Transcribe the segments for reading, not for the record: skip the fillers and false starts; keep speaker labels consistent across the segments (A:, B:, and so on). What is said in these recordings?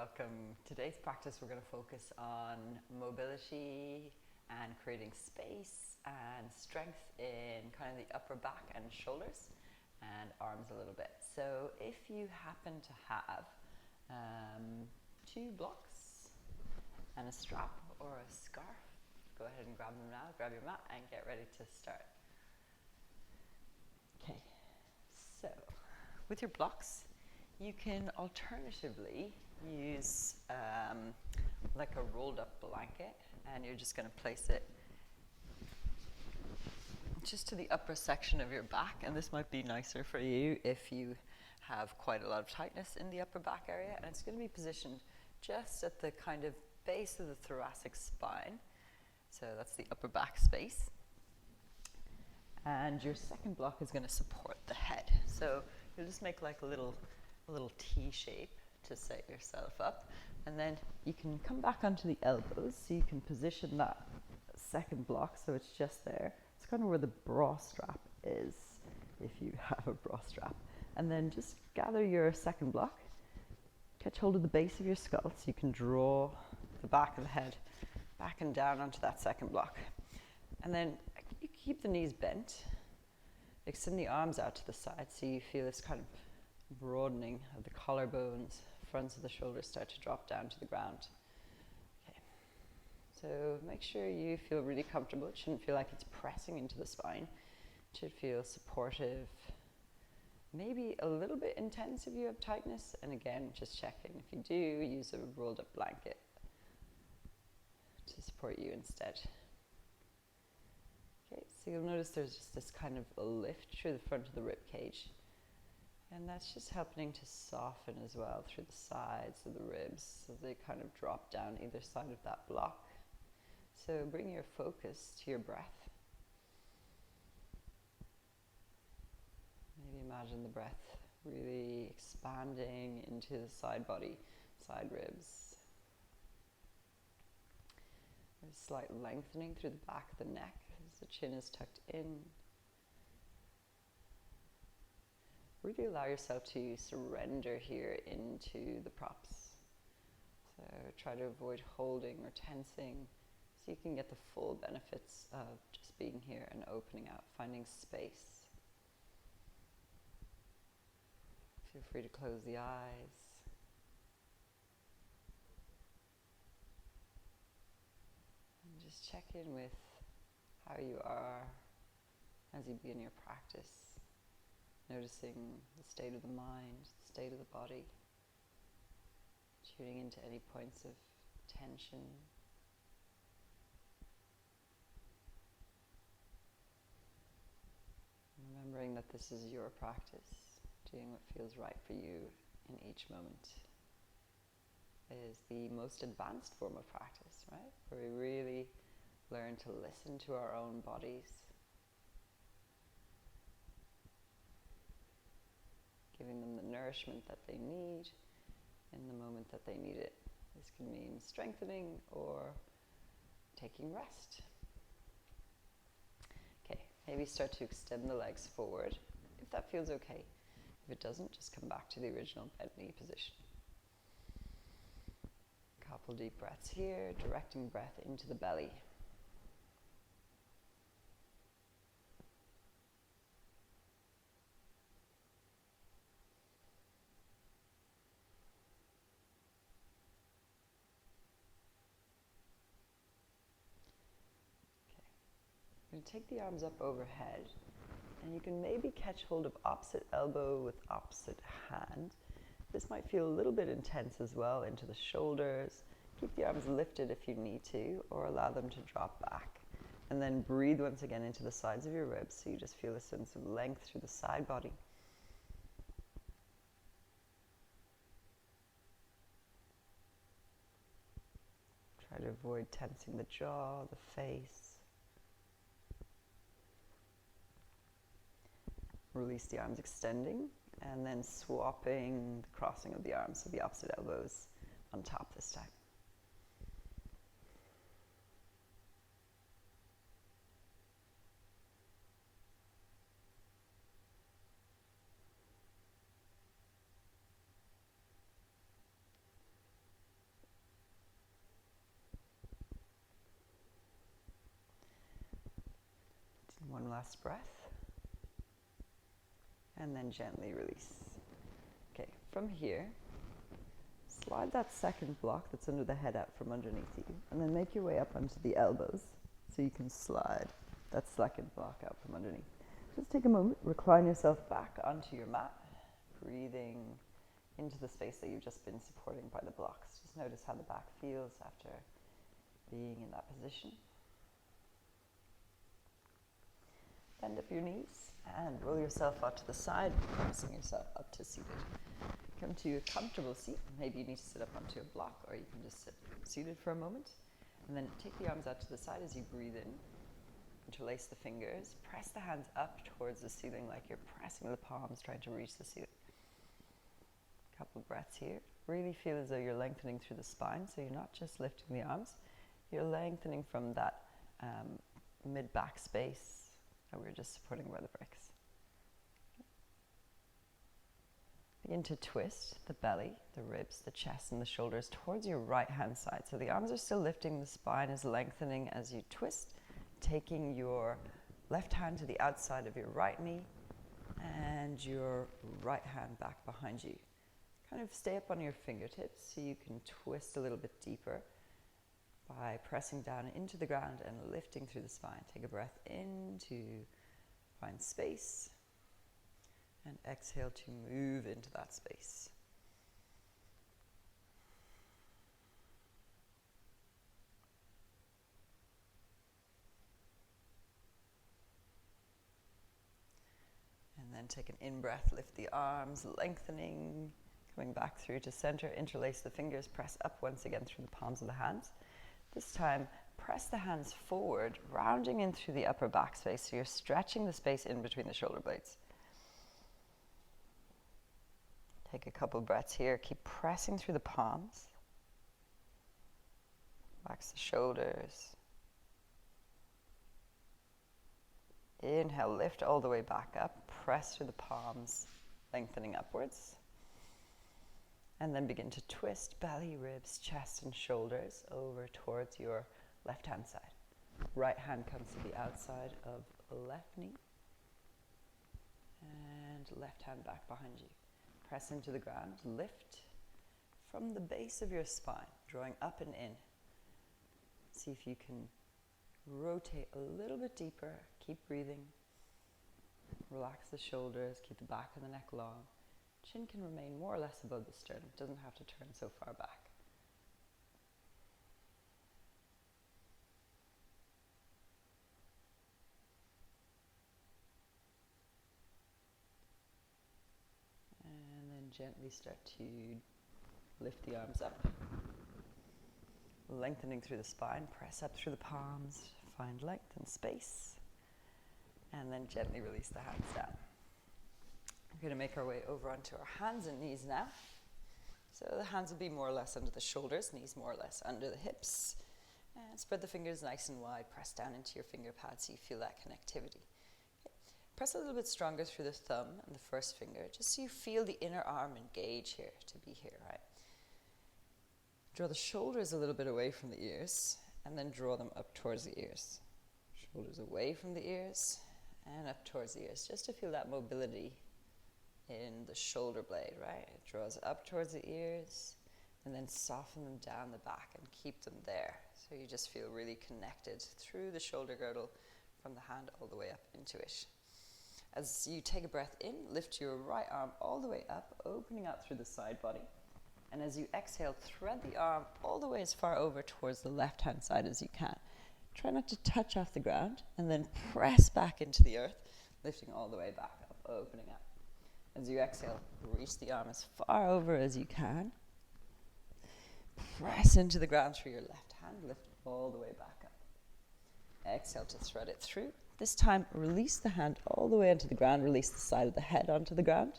A: welcome. Today's practice we're going to focus on mobility and creating space and strength in kind of the upper back and shoulders and arms a little bit. So if you happen to have two blocks and a strap or a scarf, go ahead and grab them now, grab your mat and get ready to start. Okay, so with your blocks, you can alternatively use like a rolled up blanket, and you're just going to place it just to the upper section of your back, and this might be nicer for you if you have quite a lot of tightness in the upper back area, and it's going to be positioned just at the kind of base of the thoracic spine, so that's the upper back space. And your second block is going to support the head, so you'll just make like a little T shape to set yourself up, and then you can come back onto the elbows, so you can position that second block so it's just there. It's kind of where the bra strap is, if you have a bra strap, and then just gather your second block, catch hold of the base of your skull so you can draw the back of the head back and down onto that second block, and then you keep the knees bent, extend the arms out to the side so you feel this kind of broadening of the collarbones, fronts of the shoulders start to drop down to the ground. Okay, so make sure you feel really comfortable. It shouldn't feel like it's pressing into the spine. It should feel supportive, maybe a little bit intense if you have tightness, and again, just check in. If you do, use a rolled up blanket to support you instead. Okay, so you'll notice there's just this kind of a lift through the front of the rib cage. And that's just helping to soften as well through the sides of the ribs as they kind of drop down either side of that block. So bring your focus to your breath. Maybe imagine the breath really expanding into the side body, side ribs. A slight lengthening through the back of the neck as the chin is tucked in. Really allow yourself to surrender here into the props. So try to avoid holding or tensing so you can get the full benefits of just being here and opening out, finding space. Feel free to close the eyes. And just check in with how you are as you begin your practice. Noticing the state of the mind, the state of the body, tuning into any points of tension. Remembering that this is your practice, doing what feels right for you in each moment is the most advanced form of practice, right? Where we really learn to listen to our own bodies, giving them the nourishment that they need in the moment that they need it. This can mean strengthening or taking rest. Okay, maybe start to extend the legs forward if that feels okay. If it doesn't, just come back to the original bent knee position. Couple deep breaths here, directing breath into the belly. Take the arms up overhead, and you can maybe catch hold of opposite elbow with opposite hand. This might feel a little bit intense as well into the shoulders. Keep the arms lifted if you need to, or allow them to drop back. And then breathe once again into the sides of your ribs so you just feel a sense of length through the side body. Try to avoid tensing the jaw, the face. Release the arms extending, and then swapping the crossing of the arms, so the opposite elbows on top this time. last breath. And then gently release. Okay, from here, slide that second block that's under the head out from underneath you, and then make your way up onto the elbows so you can slide that second block out from underneath. Just take a moment, recline yourself back onto your mat, breathing into the space that you've just been supporting by the blocks. Just notice how the back feels after being in that position. Bend up your knees and roll yourself out to the side, pressing yourself up to seated. Come to a comfortable seat. Maybe you need to sit up onto a block, or you can just sit seated for a moment. And then take the arms out to the side as you breathe in. Interlace the fingers. Press the hands up towards the ceiling like you're pressing the palms, trying to reach the ceiling. Couple of breaths here. Really feel as though you're lengthening through the spine, so you're not just lifting the arms. You're lengthening from that mid-back space that we were just supporting by the bricks. Begin to twist the belly, the ribs, the chest, and the shoulders towards your right-hand side. So the arms are still lifting, the spine is lengthening as you twist, taking your left hand to the outside of your right knee and your right hand back behind you. Kind of stay up on your fingertips so you can twist a little bit deeper by pressing down into the ground and lifting through the spine. Take a breath in to find space, and exhale to move into that space. And then take an in-breath, lift the arms, lengthening, coming back through to center, interlace the fingers, press up once again through the palms of the hands. This time, press the hands forward, rounding in through the upper back space, so you're stretching the space in between the shoulder blades. Take a couple of breaths here. Keep pressing through the palms. Relax the shoulders. Inhale, lift all the way back up. Press through the palms, lengthening upwards. And then begin to twist belly, ribs, chest, and shoulders over towards your left-hand side. Right hand comes to the outside of left knee. And left hand back behind you. Press into the ground, lift from the base of your spine, drawing up and in. See if you can rotate a little bit deeper, keep breathing. Relax the shoulders, keep the back of the neck long. Chin can remain more or less above the sternum, it doesn't have to turn so far back. Gently start to lift the arms up, lengthening through the spine, press up through the palms, find length and space, and then gently release the hands down. We're going to make our way over onto our hands and knees now. So the hands will be more or less under the shoulders, knees more or less under the hips, and spread the fingers nice and wide, press down into your finger pads so you feel that connectivity. Press a little bit stronger through the thumb and the first finger, just so you feel the inner arm engage here, to be here, right? Draw the shoulders a little bit away from the ears, and then draw them up towards the ears. Shoulders away from the ears, and up towards the ears, just to feel that mobility in the shoulder blade, right? It draws up towards the ears, and then soften them down the back and keep them there. So you just feel really connected through the shoulder girdle, from the hand all the way up into it. As you take a breath in, lift your right arm all the way up, opening out through the side body. And as you exhale, thread the arm all the way as far over towards the left-hand side as you can. Try not to touch off the ground, and then press back into the earth, lifting all the way back up, opening up. As you exhale, reach the arm as far over as you can. Press into the ground through your left hand, lift all the way back up. Exhale to thread it through. This time, release the hand all the way onto the ground. Release the side of the head onto the ground.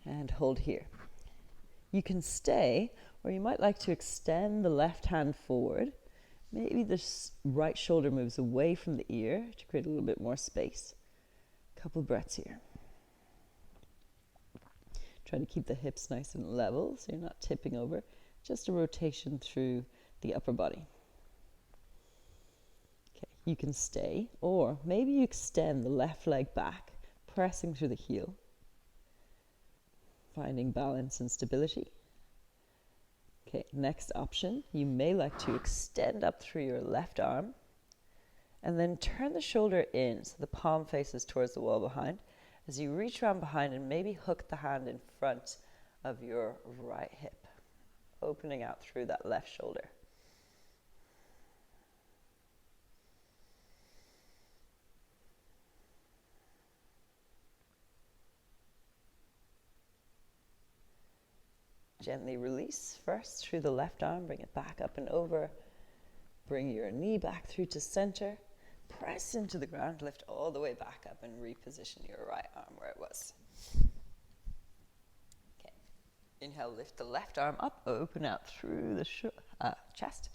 A: And hold here. You can stay, or you might like to extend the left hand forward. Maybe the right shoulder moves away from the ear to create a little bit more space. Couple breaths here. Try to keep the hips nice and level so you're not tipping over. Just a rotation through the upper body. Okay, You can stay, or maybe you extend the left leg back, pressing through the heel, finding balance and stability. Okay, next option, you may like to extend up through your left arm and then turn the shoulder in so the palm faces towards the wall behind as you reach around behind and maybe hook the hand in front of your right hip, opening out through that left shoulder. Gently release first through the left arm, bring it back up and over. Bring your knee back through to center. Press into the ground, lift all the way back up and reposition your right arm where it was. Okay. Inhale, lift the left arm up, open out through the chest,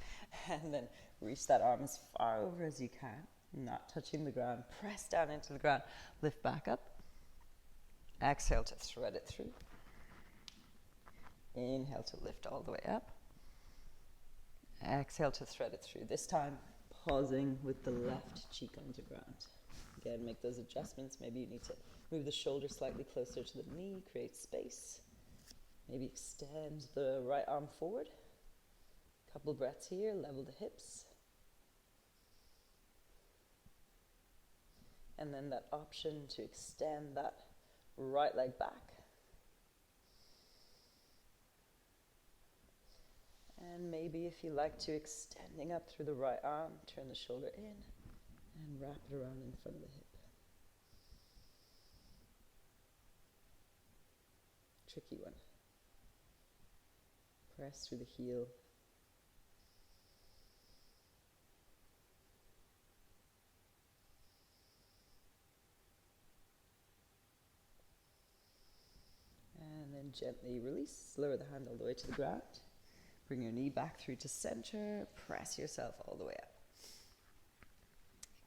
A: and then reach that arm as far over as you can, not touching the ground. Press down into the ground, lift back up. Exhale to thread it through. Inhale to lift all the way up. Exhale to thread it through. This time, pausing with the left cheek onto ground. Again, make those adjustments. Maybe you need to move the shoulder slightly closer to the knee, create space. Maybe extend the right arm forward. Couple breaths here, level the hips. And then that option to extend that right leg back. And maybe if you like to, extending up through the right arm, turn the shoulder in and wrap it around in front of the hip. Tricky one. Press through the heel. And then gently release, lower the hand all the way to the ground. Bring your knee back through to center, press yourself all the way up.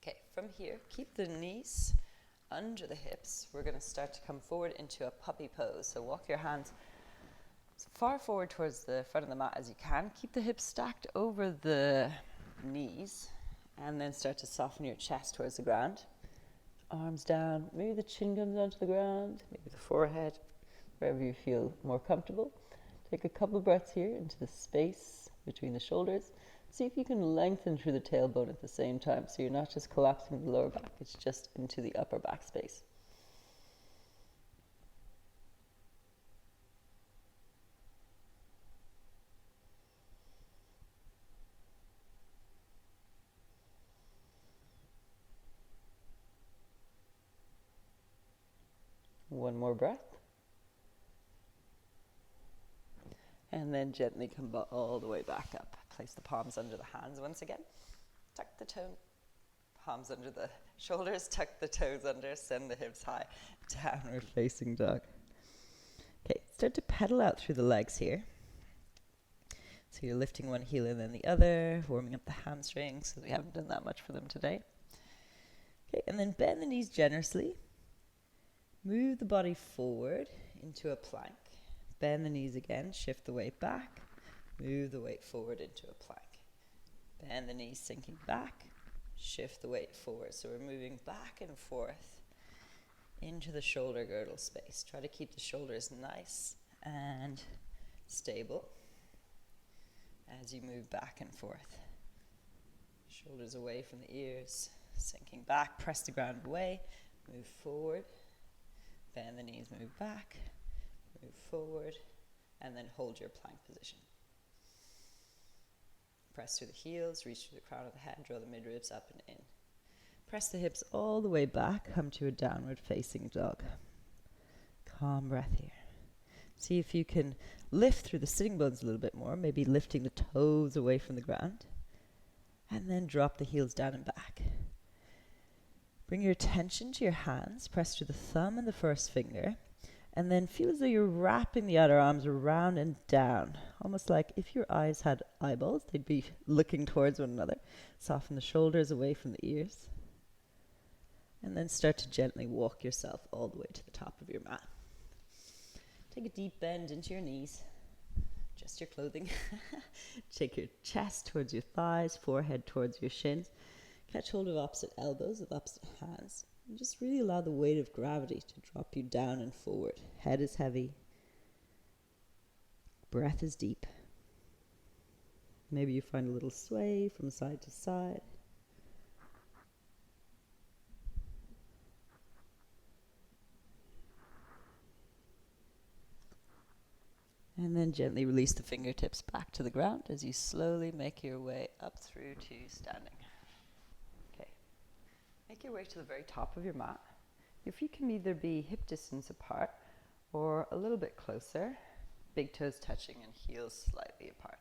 A: Okay, from here, keep the knees under the hips. We're going to start to come forward into a puppy pose. So walk your hands as far forward towards the front of the mat as you can. Keep the hips stacked over the knees, and then start to soften your chest towards the ground. Arms down, maybe the chin comes onto the ground, maybe the forehead, wherever you feel more comfortable. Take a couple of breaths here into the space between the shoulders. See if you can lengthen through the tailbone at the same time, so you're not just collapsing the lower back, it's just into the upper back space. One more breath. And then gently come all the way back up. Place the palms under the hands once again. Tuck the palms under the shoulders, tuck the toes under, send the hips high. Downward facing dog. Okay, start to pedal out through the legs here. So you're lifting one heel and then the other, warming up the hamstrings, because we haven't done that much for them today. Okay, and then bend the knees generously. Move the body forward into a plank. Bend the knees again, shift the weight back, move the weight forward into a plank. Bend the knees, sinking back, shift the weight forward. So we're moving back and forth into the shoulder girdle space. Try to keep the shoulders nice and stable as you move back and forth. Shoulders away from the ears, sinking back, press the ground away, move forward, bend the knees, move back, move forward, and then hold your plank position. Press through the heels, reach through the crown of the head, draw the midribs up and in. Press the hips all the way back, come to a downward facing dog. Calm breath here. See if you can lift through the sitting bones a little bit more, maybe lifting the toes away from the ground, and then drop the heels down and back. Bring your attention to your hands, press through the thumb and the first finger, and then feel as though you're wrapping the outer arms around and down, almost like if your eyes had eyeballs, they'd be looking towards one another. Soften the shoulders away from the ears. And then start to gently walk yourself all the way to the top of your mat. Take a deep bend into your knees. Adjust your clothing. Take your chest towards your thighs, forehead towards your shins. Catch hold of opposite elbows with opposite hands. And just really allow the weight of gravity to drop you down and forward. Head is heavy. Breath is deep. Maybe you find a little sway from side to side. And then gently release the fingertips back to the ground as you slowly make your way up through to standing. Okay. Make your way to the very top of your mat. Your feet can either be hip distance apart or a little bit closer, big toes touching and heels slightly apart.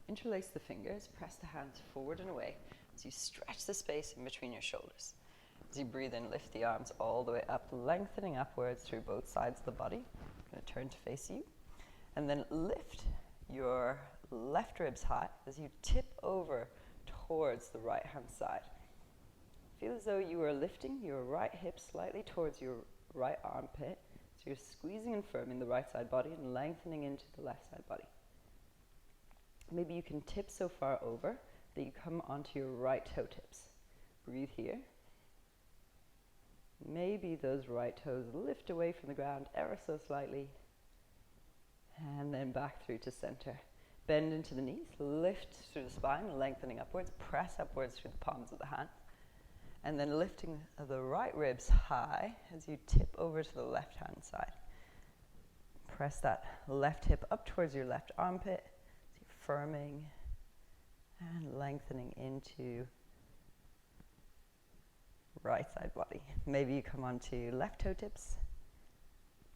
A: Interlace the fingers, press the hands forward and away as you stretch the space in between your shoulders. As you breathe in, lift the arms all the way up, lengthening upwards through both sides of the body. I'm going to turn to face you. And then lift your left ribs high as you tip over towards the right hand side. Feel as though you are lifting your right hip slightly towards your right armpit. So you're squeezing and firming the right side body and lengthening into the left side body. Maybe you can tip so far over that you come onto your right toe tips. Breathe here. Maybe those right toes lift away from the ground ever so slightly. And then back through to center. Bend into the knees, lift through the spine, lengthening upwards, press upwards through the palms of the hands. And then lifting the right ribs high as you tip over to the left hand side. Press that left hip up towards your left armpit. Firming and lengthening into right side body. Maybe you come onto left toe tips.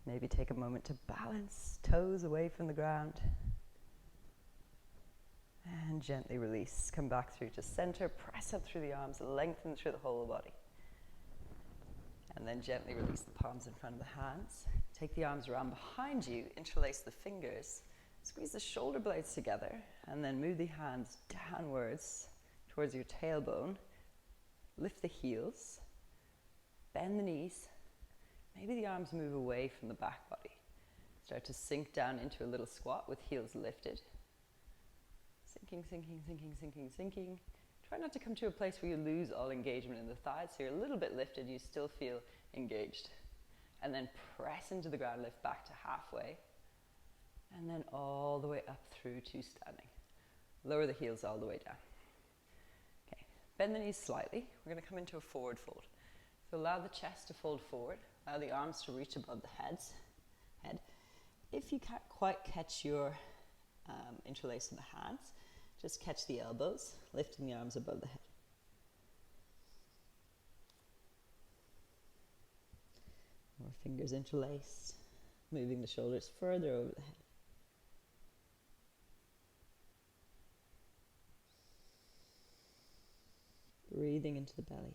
A: Maybe take a moment to balance, toes away from the ground. And gently release. Come back through to center, press up through the arms, lengthen through the whole body. And then gently release the palms in front of the hands. Take the arms around behind you, interlace the fingers. Squeeze the shoulder blades together and then move the hands downwards towards your tailbone. Lift the heels, bend the knees. Maybe the arms move away from the back body. Start to sink down into a little squat with heels lifted. Sinking, sinking, sinking, sinking, sinking. Try not to come to a place where you lose all engagement in the thighs, so you're a little bit lifted, you still feel engaged. And then press into the ground, lift back to halfway. And then all the way up through to standing. Lower the heels all the way down. Okay, bend the knees slightly. We're going to come into a forward fold. So allow the chest to fold forward. Allow the arms to reach above the head. If you can't quite catch your interlace in the hands, just catch the elbows, lifting the arms above the head. More fingers interlaced, moving the shoulders further over the head. Breathing into the belly.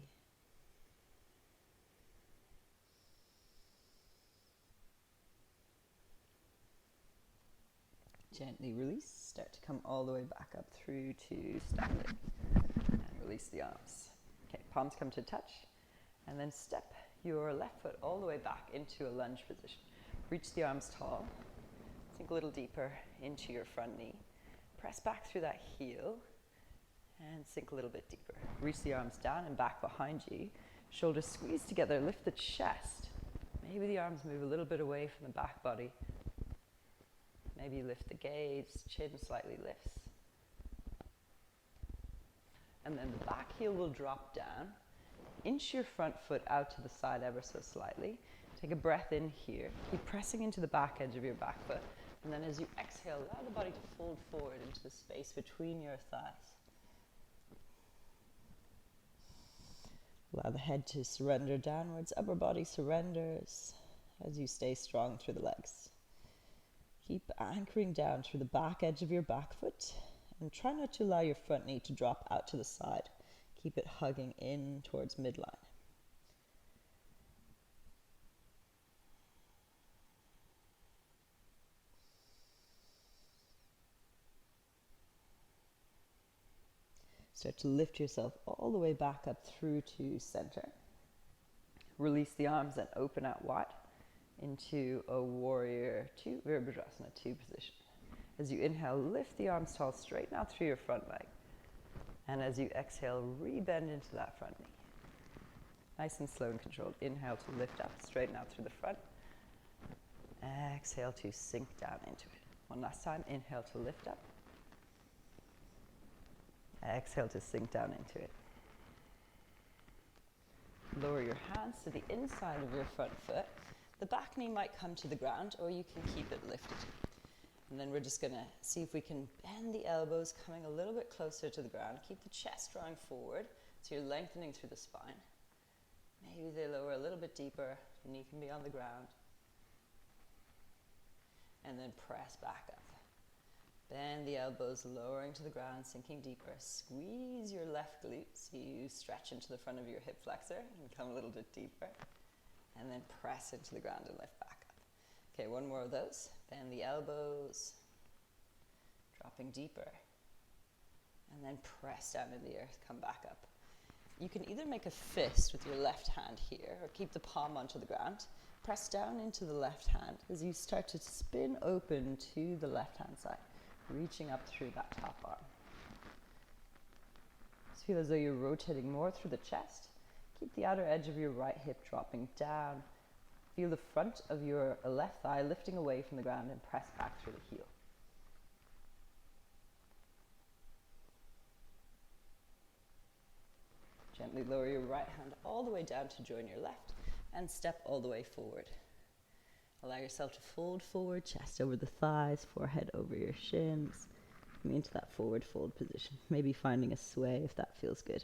A: Gently release. Start to come all the way back up through to standing. And release the arms. Okay, palms come to touch. And then step your left foot all the way back into a lunge position. Reach the arms tall. Sink a little deeper into your front knee. Press back through that heel. And sink a little bit deeper. Reach the arms down and back behind you. Shoulders squeeze together, lift the chest. Maybe the arms move a little bit away from the back body. Maybe lift the gaze, chin slightly lifts. And then the back heel will drop down. Inch your front foot out to the side ever so slightly. Take a breath in here. Keep pressing into the back edge of your back foot. And then as you exhale, allow the body to fold forward into the space between your thighs. Allow the head to surrender downwards, upper body surrenders as you stay strong through the legs. Keep anchoring down through the back edge of your back foot and try not to allow your front knee to drop out to the side. Keep it hugging in towards midline. Start to lift yourself all the way back up through to center. Release the arms and open out wide into a warrior two, Virabhadrasana 2 position. As you inhale, lift the arms tall, straighten out through your front leg. And as you exhale, rebend into that front knee. Nice and slow and controlled. Inhale to lift up, straighten out through the front. Exhale to sink down into it. One last time. Inhale to lift up. Exhale to sink down into it. Lower your hands to the inside of your front foot. The back knee might come to the ground, or you can keep it lifted. And then we're just going to see if we can bend the elbows, coming a little bit closer to the ground. Keep the chest drawing forward, so you're lengthening through the spine. Maybe they lower a little bit deeper. The knee can be on the ground. And then press back up. Bend the elbows, lowering to the ground, sinking deeper. Squeeze your left glute so you stretch into the front of your hip flexor and come a little bit deeper. And then press into the ground and lift back up. Okay, one more of those. Bend the elbows, dropping deeper. And then press down in the earth, come back up. You can either make a fist with your left hand here or keep the palm onto the ground. Press down into the left hand as you start to spin open to the left hand side, reaching up through that top arm. Just feel as though you're rotating more through the chest. Keep the outer edge of your right hip dropping down. Feel the front of your left thigh lifting away from the ground and press back through the heel. Gently lower your right hand all the way down to join your left and step all the way forward. Allow yourself to fold forward, chest over the thighs, forehead over your shins. Come into that forward fold position. Maybe finding a sway if that feels good.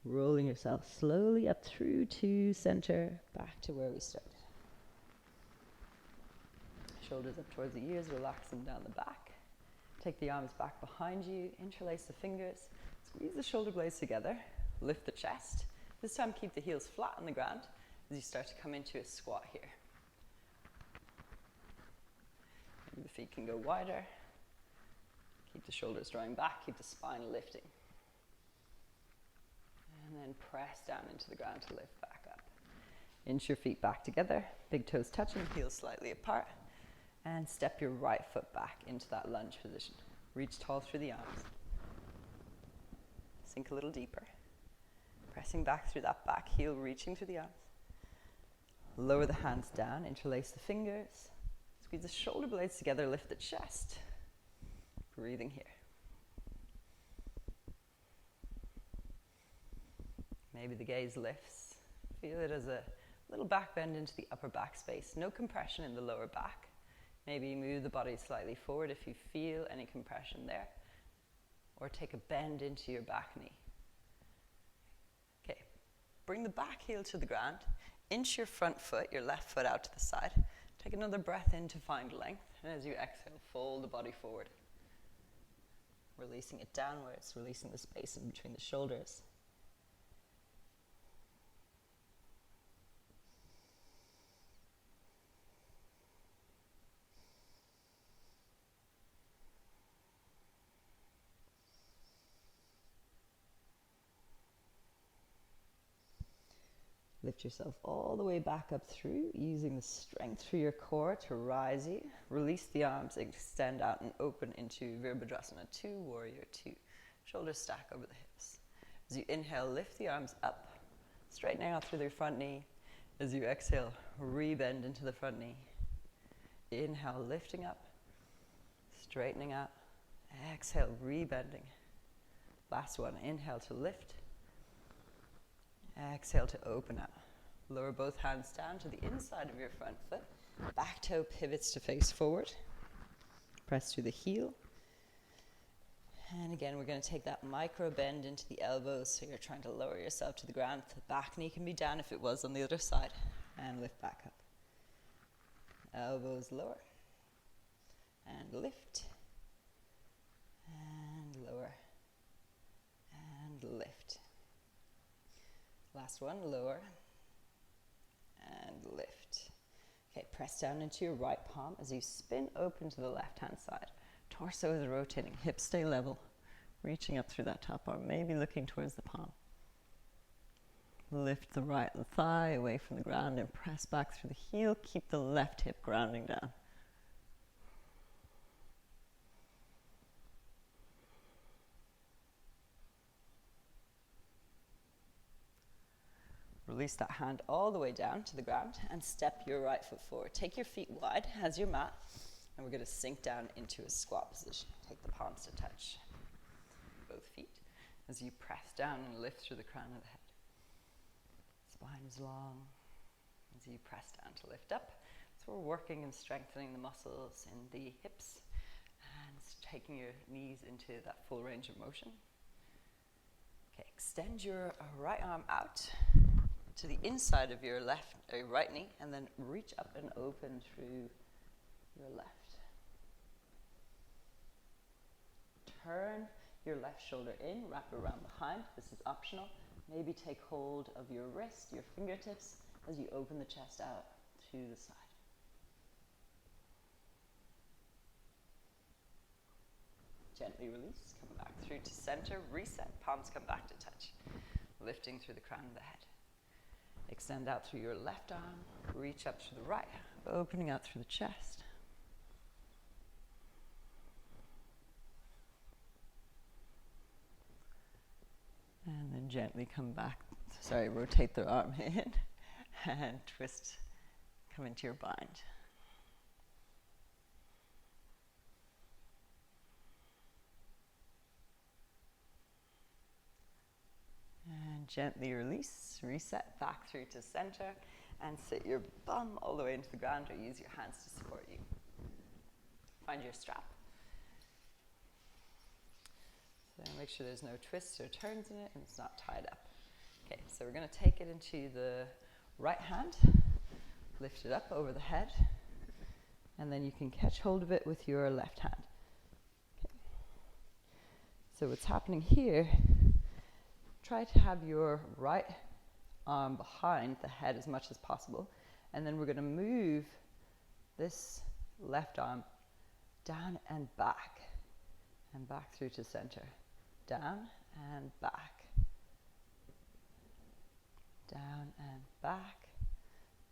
A: Rolling yourself slowly up through to center, back to where we started. Shoulders up towards the ears, relax them down the back. Take the arms back behind you, interlace the fingers, squeeze the shoulder blades together, lift the chest. This time keep the heels flat on the ground as you start to come into a squat here. Maybe the feet can go wider. Keep the shoulders drawing back, keep the spine lifting. And then press down into the ground to lift back up. Inch your feet back together, big toes touching, heels slightly apart. And step your right foot back into that lunge position. Reach tall through the arms. Sink a little deeper. Pressing back through that back heel, reaching through the arms. Lower the hands down, interlace the fingers. Squeeze the shoulder blades together, lift the chest. Breathing here. Maybe the gaze lifts. Feel it as a little back bend into the upper back space. No compression in the lower back. Maybe move the body slightly forward if you feel any compression there. Or take a bend into your back knee. Okay, bring the back heel to the ground. Inch your front foot, your left foot out to the side. Take another breath in to find length. And as you exhale, fold the body forward. Releasing it downwards, releasing the space in between the shoulders. Lift yourself all the way back up through, using the strength through your core to rise you. Release the arms, extend out and open into Virabhadrasana 2, Warrior 2. Shoulders stack over the hips. As you inhale, lift the arms up, straightening out through the front knee. As you exhale, rebend into the front knee. Inhale, lifting up, straightening out. Exhale, rebending. Last one, inhale to lift. Exhale to open up. Lower both hands down to the inside of your front foot. Back toe pivots to face forward. Press through the heel. And again, we're going to take that micro bend into the elbows, so you're trying to lower yourself to the ground. The back knee can be down if it was on the other side. And lift back up. Elbows lower. And lift. And lower. And lift. Last one, lower and lift. Okay, press down into your right palm as you spin open to the left-hand side. Torso is rotating, hips stay level. Reaching up through that top arm, maybe looking towards the palm. Lift the right thigh away from the ground and press back through the heel. Keep the left hip grounding down. release that hand all the way down to the ground and step your right foot forward. Take your feet wide as your mat, and we're going to sink down into a squat position. Take the palms to touch both feet as you press down and lift through the crown of the head. Spine is long as you press down to lift up. So we're working and strengthening the muscles in the hips and taking your knees into that full range of motion. Okay, extend your right arm out to the inside of your right knee, and then reach up and open through your left. Turn your left shoulder in, wrap around behind. This is optional. Maybe take hold of your wrist, your fingertips, as you open the chest out to the side. Gently release, come back through to center, reset, palms come back to touch. Lifting through the crown of the head. Extend out through your left arm, reach up through the right, opening out through the chest. And then gently come back, rotate the arm in and twist, come into your bind. And gently release, reset back through to center, and sit your bum all the way into the ground, or use your hands to support you. Find your strap. So make sure there's no twists or turns in it and it's not tied up. Okay, so we're going to take it into the right hand, lift it up over the head, and then you can catch hold of it with your left hand. Okay. So what's happening here, try to have your right arm behind the head as much as possible, and then we're going to move this left arm down and back through to center. Down and back. Down and back.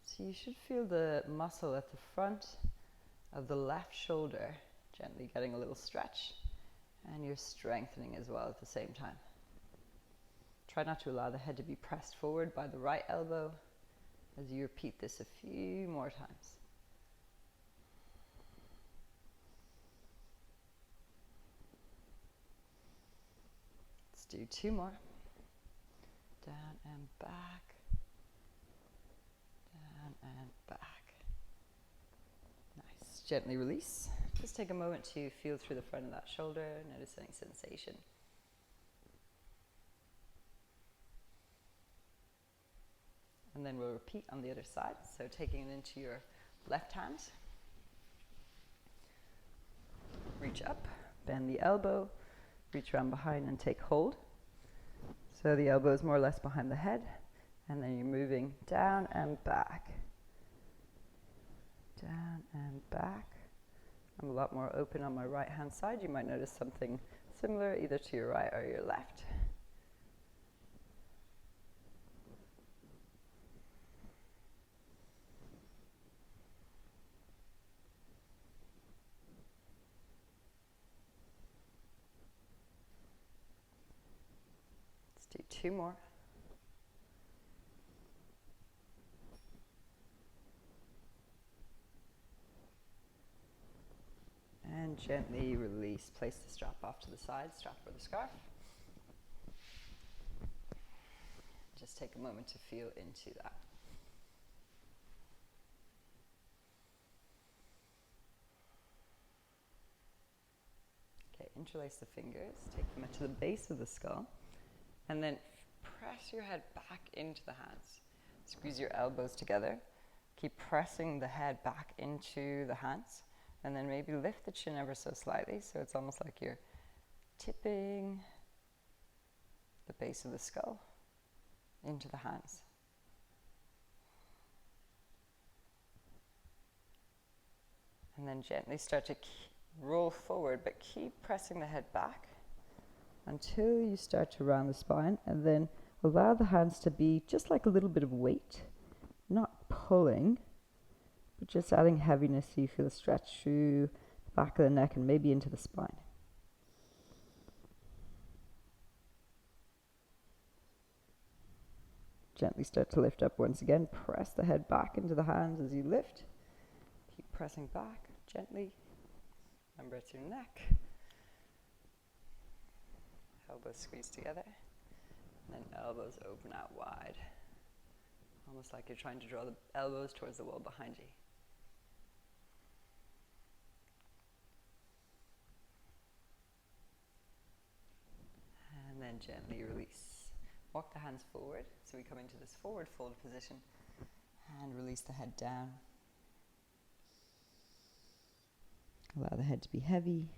A: So you should feel the muscle at the front of the left shoulder gently getting a little stretch, and you're strengthening as well at the same time. Try not to allow the head to be pressed forward by the right elbow as you repeat this a few more times. Let's do 2 more. Down and back. Down and back. Nice. Gently release. Just take a moment to feel through the front of that shoulder, notice any sensation. And then we'll repeat on the other side. So taking it into your left hand. Reach up, bend the elbow, reach around behind and take hold. So the elbow is more or less behind the head, and then you're moving down and back. Down and back. I'm a lot more open on my right hand side. You might notice something similar either to your right or your left. Do 2 more. And gently release. Place the strap off to the side, strap or the scarf. Just take a moment to feel into that. Okay, interlace the fingers, take them to the base of the skull. And then press your head back into the hands. Squeeze your elbows together. Keep pressing the head back into the hands. And then maybe lift the chin ever so slightly, so it's almost like you're tipping the base of the skull into the hands. And then gently start to roll forward, but keep pressing the head back until you start to round the spine, and then allow the hands to be just like a little bit of weight, not pulling, but just adding heaviness so you feel a stretch through the back of the neck and maybe into the spine. Gently start to lift up once again. Press the head back into the hands as you lift. Keep pressing back gently. Remember, it's your neck. Elbows squeeze together. And then elbows open out wide. Almost like you're trying to draw the elbows towards the wall behind you. And then gently release. Walk the hands forward. So we come into this forward fold position and release the head down. Allow the head to be heavy.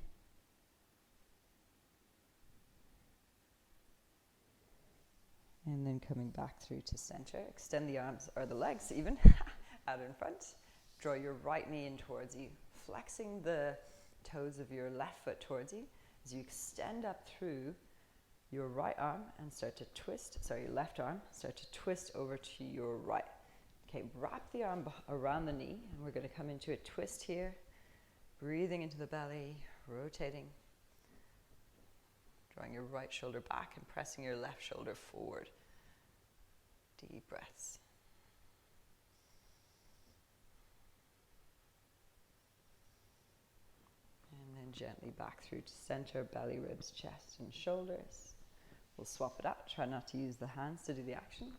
A: And then coming back through to center. Extend the arms or the legs even out in front. Draw your right knee in towards you, flexing the toes of your left foot towards you as you extend up through your right arm and start to twist, your left arm, start to twist over to your right. Okay, wrap the arm around the knee, and we're going to come into a twist here. Breathing into the belly, rotating. Drawing your right shoulder back and pressing your left shoulder forward. Deep breaths. And then gently back through to center, belly, ribs, chest, and shoulders. We'll swap it out. Try not to use the hands to do the action.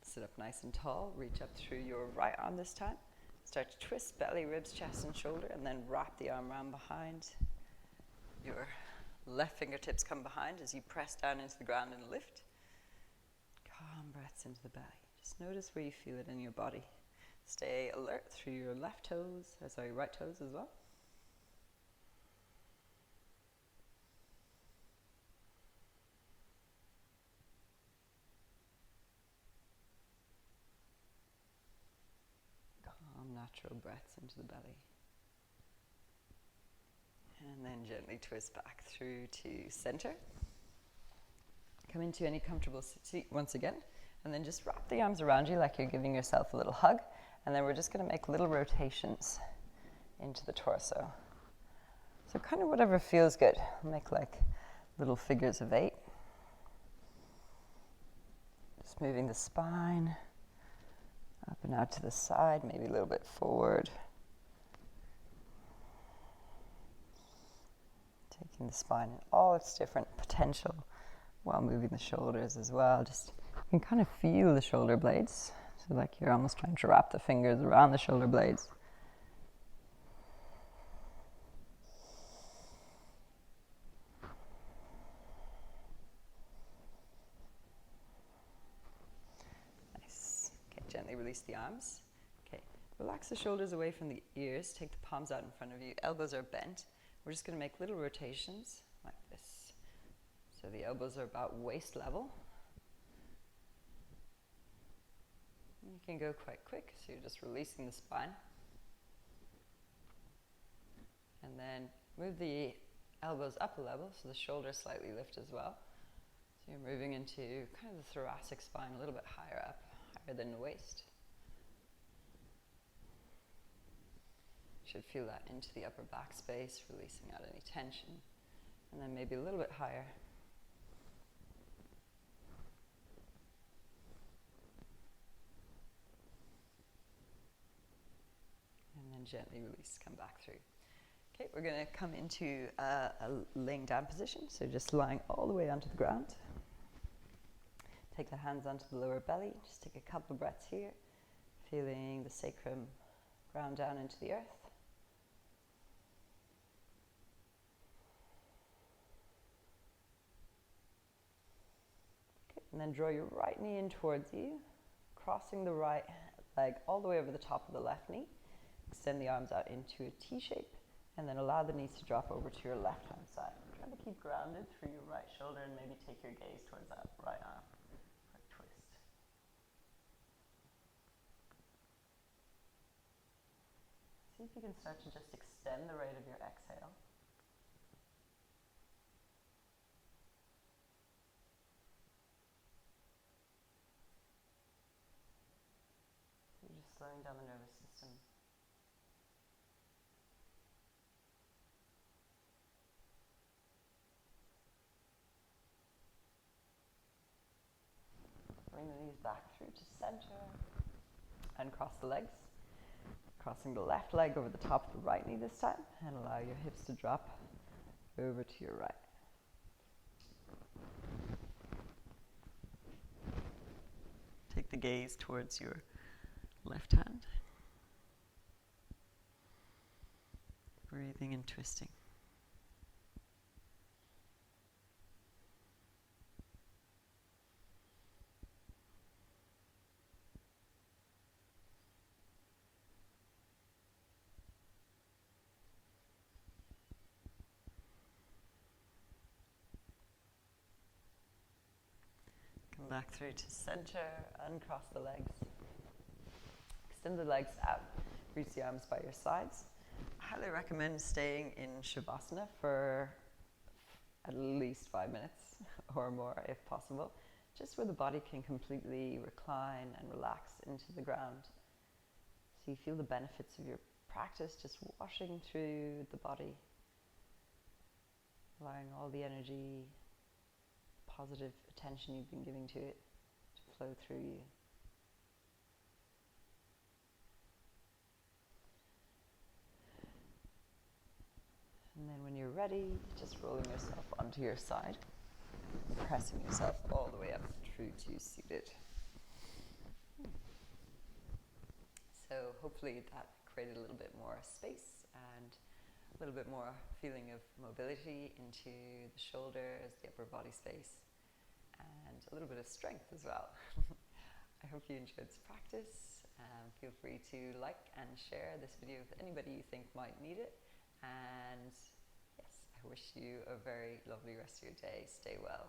A: Sit up nice and tall. Reach up through your right arm this time. Start to twist belly, ribs, chest, and shoulder, and then wrap the arm around behind. Your left fingertips come behind as you press down into the ground and lift. Calm breaths into the belly. Just notice where you feel it in your body. Stay alert through your right toes as well. Natural breaths into the belly. And then gently twist back through to center. Come into any comfortable seat once again. And then just wrap the arms around you like you're giving yourself a little hug. And then we're just going to make little rotations into the torso. So kind of whatever feels good. Make like little figures of 8. Just moving the spine. Up and out to the side, maybe a little bit forward. Taking the spine in all its different potential while moving the shoulders as well. Just you can kind of feel the shoulder blades. So like you're almost trying to wrap the fingers around the shoulder blades. Gently release the arms. Okay, relax the shoulders away from the ears. Take the palms out in front of you. Elbows are bent. We're just going to make little rotations like this. So the elbows are about waist level. You can go quite quick, so you're just releasing the spine. And then move the elbows up a level, so the shoulders slightly lift as well. So you're moving into kind of the thoracic spine a little bit higher up. Higher than the waist. Should feel that into the upper back space, releasing out any tension. And then maybe a little bit higher. And then gently release, come back through. Okay, we're going to come into a laying down position. So just lying all the way onto the ground. Take the hands onto the lower belly. Just take a couple of breaths here. Feeling the sacrum ground down into the earth. Okay, and then draw your right knee in towards you. Crossing the right leg all the way over the top of the left knee. Extend the arms out into a T shape. And then allow the knees to drop over to your left hand side. Try to keep grounded through your right shoulder and maybe take your gaze towards that right arm. See if you can start to just extend the rate of your exhale. You're just slowing down the nervous system. Bring the knees back through to center and cross the legs. Crossing the left leg over the top of the right knee this time, and allow your hips to drop over to your right. Take the gaze towards your left hand. Breathing and twisting. Come back through to center, uncross the legs. Extend the legs out, reach the arms by your sides. I highly recommend staying in Shavasana for at least 5 minutes or more if possible, just where the body can completely recline and relax into the ground. So you feel the benefits of your practice just washing through the body, allowing all the energy, positive attention you've been giving to it to flow through you. And then when you're ready, just rolling yourself onto your side, pressing yourself all the way up through to seated. So hopefully that created a little bit more space and a little bit more feeling of mobility into the shoulders, the upper body space, and a little bit of strength as well. I hope you enjoyed this practice. Feel free to like and share this video with anybody you think might need it. And yes, I wish you a very lovely rest of your day. Stay well.